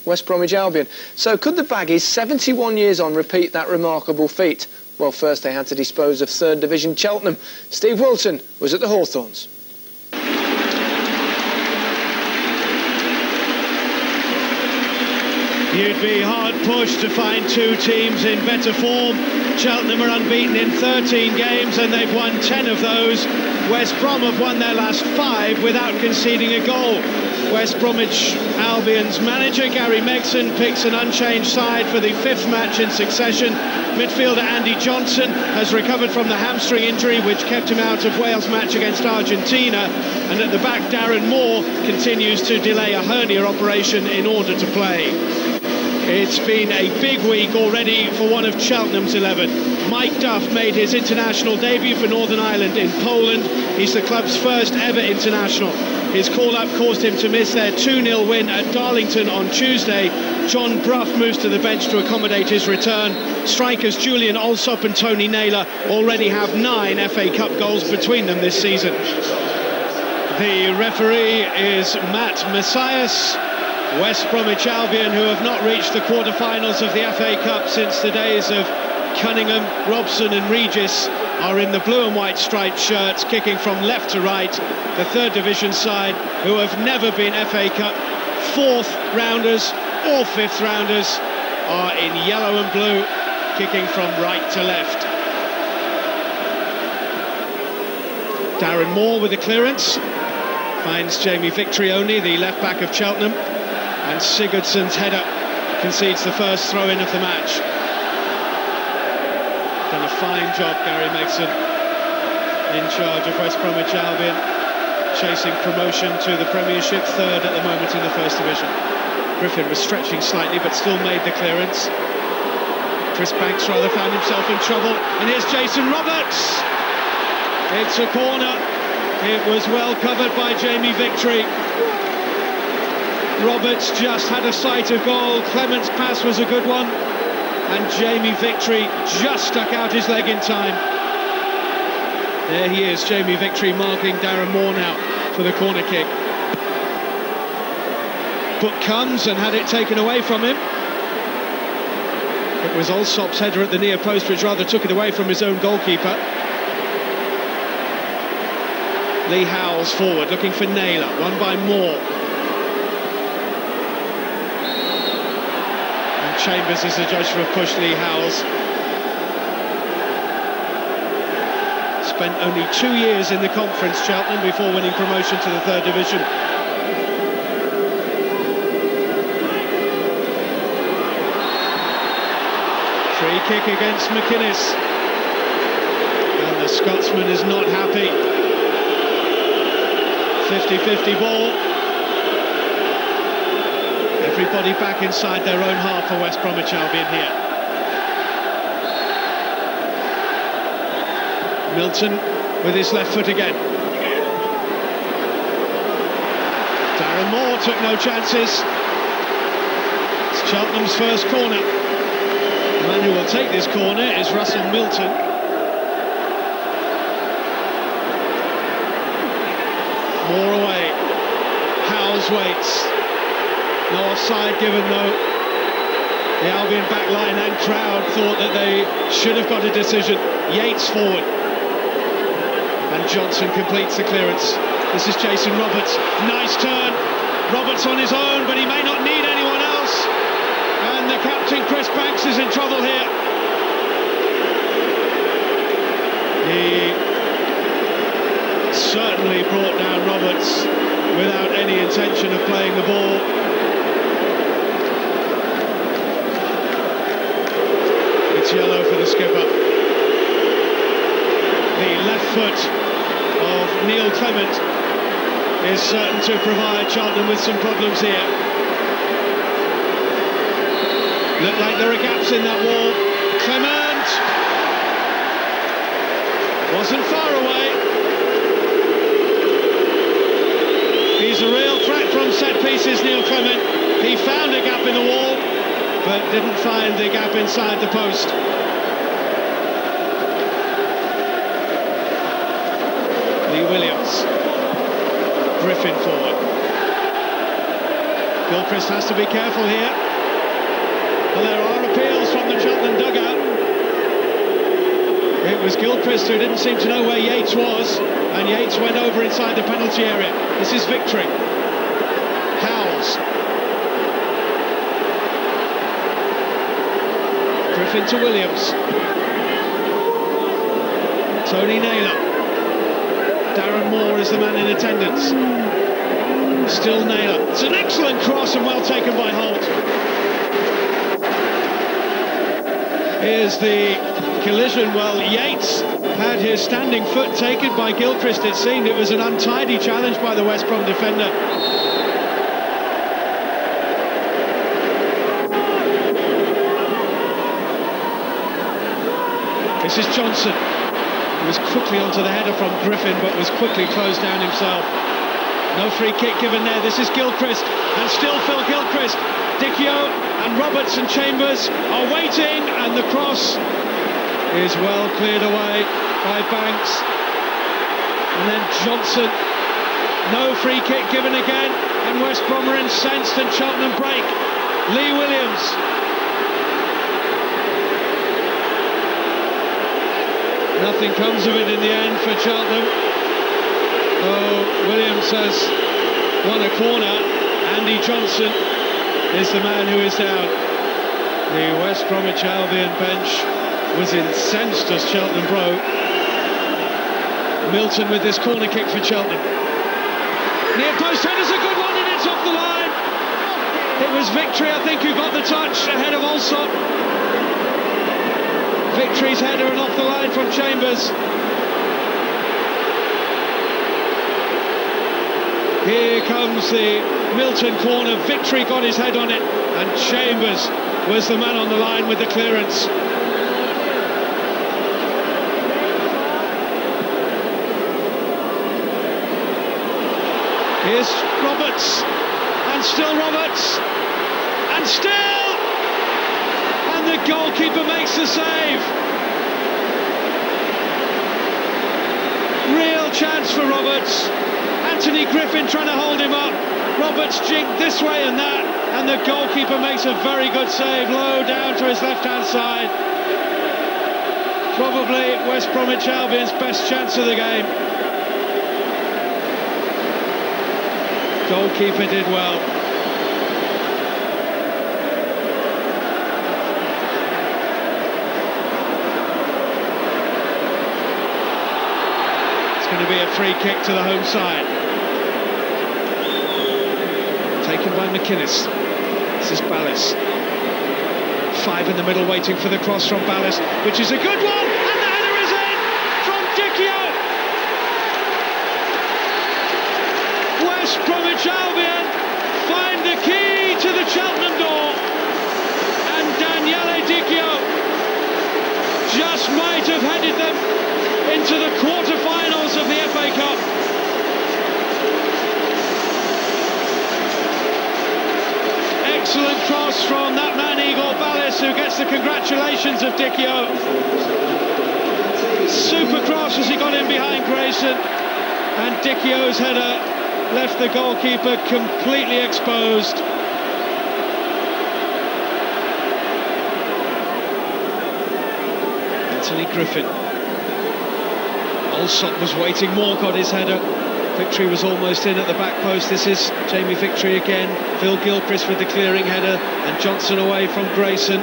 West Bromwich Albion. So could the Baggies, 71 years on, repeat that remarkable feat? Well, first they had to dispose of third division Cheltenham. Steve Wilton was at the Hawthorns. You'd be hard-pushed to find two teams in better form. Cheltenham are unbeaten in 13 games and they've won 10 of those. West Brom have won their last 5 without conceding a goal. West Bromwich Albion's manager, Gary Megson, picks an unchanged side for the 5th match in succession. Midfielder Andy Johnson has recovered from the hamstring injury which kept him out of Wales' match against Argentina. And at the back, Darren Moore continues to delay a hernia operation in order to play. It's been a big week already for one of Cheltenham's 11. Mike Duff made his international debut for Northern Ireland in Poland. He's the club's first ever international. His call-up caused him to miss their 2-0 win at Darlington on Tuesday. John Brough moves to the bench to accommodate his return. Strikers Julian Alsop and Tony Naylor already have 9 FA Cup goals between them this season. The referee is Matt Messias. West Bromwich Albion, who have not reached the quarter-finals of the FA Cup since the days of Cunningham, Robson and Regis, are in the blue and white striped shirts, kicking from left to right. The third division side, who have never been FA Cup 4th rounders or 5th rounders, are in yellow and blue, kicking from right to left. Darren Moore with the clearance, finds Jamie Victorione, the left-back of Cheltenham, and Sigurdsson's header concedes the first throw-in of the match. Done a fine job, Gary Megson, in charge of West Bromwich Albion, chasing promotion to the Premiership, 3rd at the moment in the 1st division. Griffin was stretching slightly, but still made the clearance. Chris Banks rather found himself in trouble, and here's Jason Roberts. It's a corner. It was well covered by Jamie Victory. Roberts just had a sight of goal. Clement's pass was a good one, and Jamie Victory just stuck out his leg in time. There he is, Jamie Victory marking Darren Moore now for the corner kick. Book comes and had it taken away from him. It was Alsop's header at the near post which rather took it away from his own goalkeeper. Lee Howells forward, looking for Naylor, won by Moore. And Chambers is the judge for a push. Lee Howells spent only 2 years in the conference, Cheltenham, before winning promotion to the 3rd division. Free kick against McInnes. And the Scotsman is not happy. 50-50 ball. Everybody back inside their own half for West Bromwich Albion here. Milton with his left foot again. Darren Moore took no chances. It's Cheltenham's first corner. The man who will take this corner is Russell Milton. Moore away. Howells waits. No offside given though. The Albion back line and crowd thought that they should have got a decision. Yates forward. And Johnson completes the clearance. This is Jason Roberts. Nice turn. Roberts on his own, but he may not need anyone else. And the captain, Chris Banks, is in trouble here. He certainly brought down Roberts without any intention of playing the ball. It's yellow for the skipper. The left foot of Neil Clement is certain to provide Cheltenham with some problems here. Look like there are gaps in that wall. Clement wasn't far away. He's a real threat from set pieces, Neil Clement. He found a gap in the wall, but didn't find the gap inside the post. Lee Williams. Griffin forward. Gilchrist has to be careful here. Well, there are appeals from the Cheltenham dugout. It was Gilchrist who didn't seem to know where Yates was, and Yates went over inside the penalty area. This is Victory. Howells. Griffin to Williams. Tony Naylor. Darren Moore is the man in attendance. Still Naylor. It's an excellent cross and well taken by Holt. Here's the collision. Well, Yates had his standing foot taken by Gilchrist. It seemed it was an untidy challenge by the West Brom defender. This is Johnson. He was quickly onto the header from Griffin, but was quickly closed down himself. No free kick given there. This is Gilchrist, and still Phil Gilchrist. Dicchio and Roberts and Chambers are waiting, and the cross is well cleared away by Banks. And then Johnson. No free kick given again, and West Brom are incensed, and Cheltenham break. Lee Williams. Nothing comes of it in the end for Cheltenham. Oh, Williams has won a corner. Andy Johnson is the man who is down. The West Bromwich Albion bench was incensed as Cheltenham broke. Milton with this corner kick for Cheltenham. Near post header's a good one, and it's off the line. It was Victory, I think, who got the touch ahead of Alsop. Victory's header and off the line from Chambers. Here comes the Milton corner. Victory got his head on it, and Chambers was the man on the line with the clearance. Here's Roberts, and still Roberts, and still! And the goalkeeper makes the save. Real chance for Roberts. Anthony Griffin trying to hold him up. Roberts jigged this way and that, and the goalkeeper makes a very good save, low down to his left-hand side. Probably West Bromwich Albion's best chance of the game. Goalkeeper did well. Going to be a free kick to the home side. Taken by McInnes. This is Ballas. 5 in the middle waiting for the cross from Ballas, which is a good one, and the header is in from Dicchio. West Bromwich Albion find the key to the Cheltenham door, and Daniele Dicchio just might have headed them into the quarter-finals of the FA Cup. Excellent cross from that man Igor Ballas, who gets the congratulations of Dicchio. Super cross as he got in behind Grayson, and Dicchio's header left the goalkeeper completely exposed. Anthony Griffin. Alsop was waiting, Moore got his header. Victory was almost in at the back post. This is Jamie Victory again. Phil Gilchrist with the clearing header, and Johnson away from Grayson.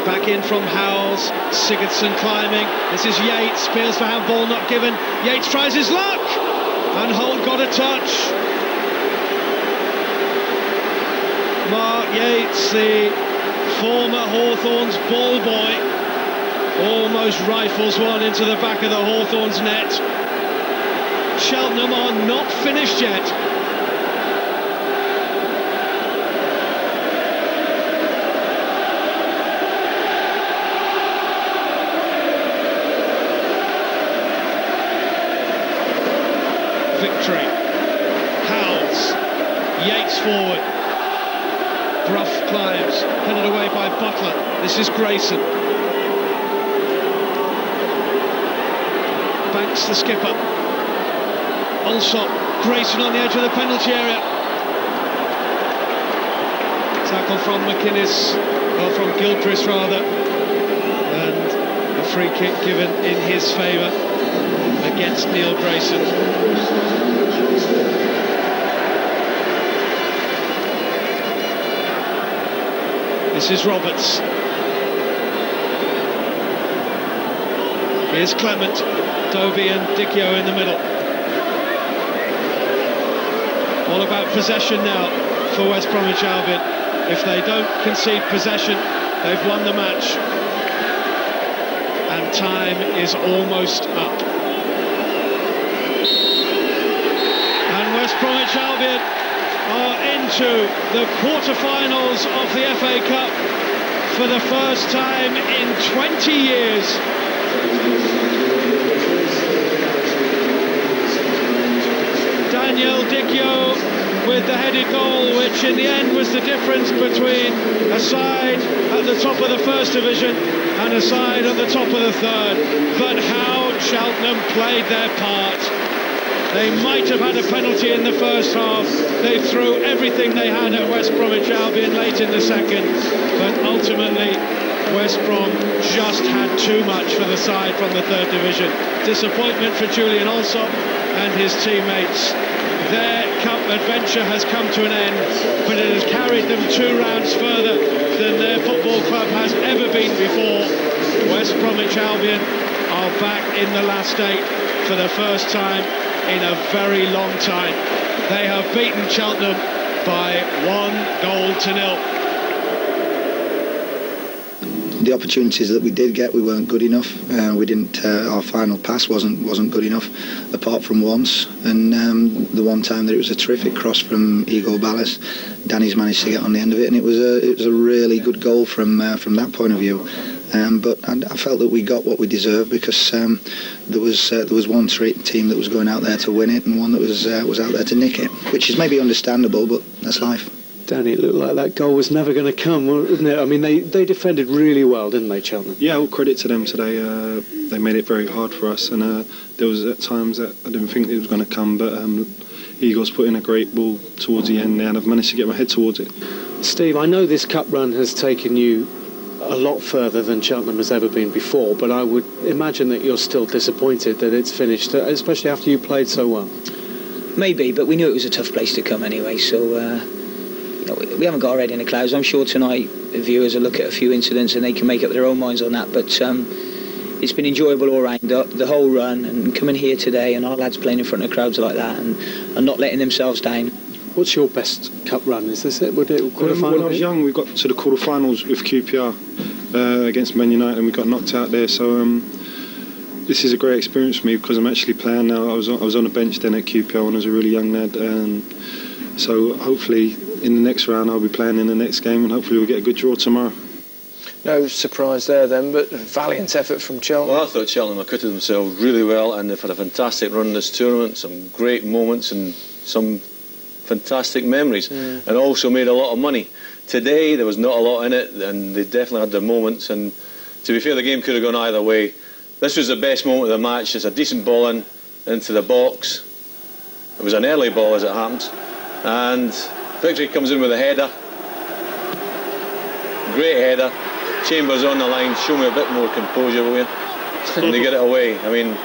Back in from Howells. Sigurdsson climbing. This is Yates, appeals for handball, not given. Yates tries his luck, and Holt got a touch. Mark Yates, the former Hawthorns ball boy, almost rifles one into the back of the Hawthorns net. Cheltenham are not finished yet. Victory. Howells. Yates forward. Bruff climbs. Headed away by Butler. This is Grayson. Banks the skipper. Alsop. Grayson on the edge of the penalty area. Tackle from McInnes, or from Gilchrist rather, and a free kick given in his favour against Neil Grayson. This is Roberts. Here's Clement, Dobie and Dicchio in the middle. All about possession now for West Bromwich Albion. If they don't concede possession, they've won the match. And time is almost up. And West Bromwich Albion are into the quarter-finals of the FA Cup for the first time in 20 years. Daniel Dicchio with the headed goal, which in the end was the difference between a side at the top of the first division and a side at the top of the third. But how Cheltenham played their part. They might have had a penalty in the first half. They threw everything they had at West Bromwich Albion late in the second, but ultimately West Brom just had too much for the side from the third division. Disappointment for Julian Alsop and his teammates. Their cup adventure has come to an end, but it has carried them 2 rounds further than their football club has ever been before. West Bromwich Albion are back in the last 8 for the first time in a very long time. They have beaten Cheltenham by 1-0. The opportunities that we did get, we weren't good enough. We didn't. Our final pass wasn't good enough, apart from once. And the one time that it was a terrific cross from Igor Ballas, Danny's managed to get on the end of it, and it was a really good goal from that point of view. But I felt that we got what we deserved, because there was one team that was going out there to win it, and one that was out there to nick it, which is maybe understandable, but that's life. Danny, it looked like that goal was never going to come, wasn't it? I mean, they defended really well, didn't they, Cheltenham? Yeah, all credit to them today. They made it very hard for us, and there was at times that I didn't think it was going to come, but Igor's put in a great ball towards the end there, and I've managed to get my head towards it. Steve, I know this cup run has taken you a lot further than Cheltenham has ever been before, but I would imagine that you're still disappointed that it's finished, especially after you played so well. Maybe, but we knew it was a tough place to come anyway, so we haven't got our head in the clouds. I'm sure tonight the viewers will look at a few incidents and they can make up their own minds on that, but it's been enjoyable all round, the whole run, and coming here today and our lads playing in front of crowds like that and not letting themselves down. What's your best cup run? Is this it? Would it quarter-final? When I was young, we got to the quarter-finals with QPR against Man United, and we got knocked out there. So this is a great experience for me, because I'm actually playing now. I was on the bench then at QPR when I was a really young lad, so hopefully in the next round I'll be playing in the next game, and hopefully we'll get a good draw tomorrow. No surprise there then, but a valiant effort from Cheltenham. Well, I thought Cheltenham acquitted themselves really well, and they've had a fantastic run in this tournament, some great moments and some fantastic memories, and also made a lot of money. Today there was not a lot in it, and they definitely had their moments, and to be fair, the game could have gone either way. This was the best moment of the match. It's a decent ball into the box. It was an early ball, as it happens, and Victory comes in with a header. Great header. Chambers on the line. Show me a bit more composure, will you? And they get it away. I mean,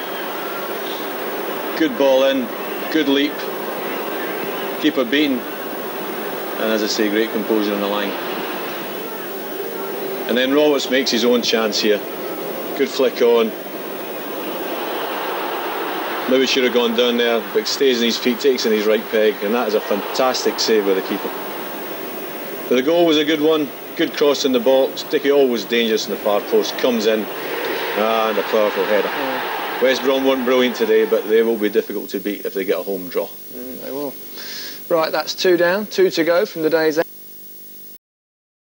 good ball in, good leap, keeper beaten, and as I say, great composure on the line. And then Roberts makes his own chance here. Good flick on. Maybe should have gone down there, but stays on his feet, takes in his right peg, and that is a fantastic save by the keeper. But the goal was a good one, good cross in the box. Dickie always dangerous in the far post, comes in, and a powerful header. West Brom weren't brilliant today, but they will be difficult to beat if they get a home draw. They will. Right, that's 2 down, 2 to go from the day's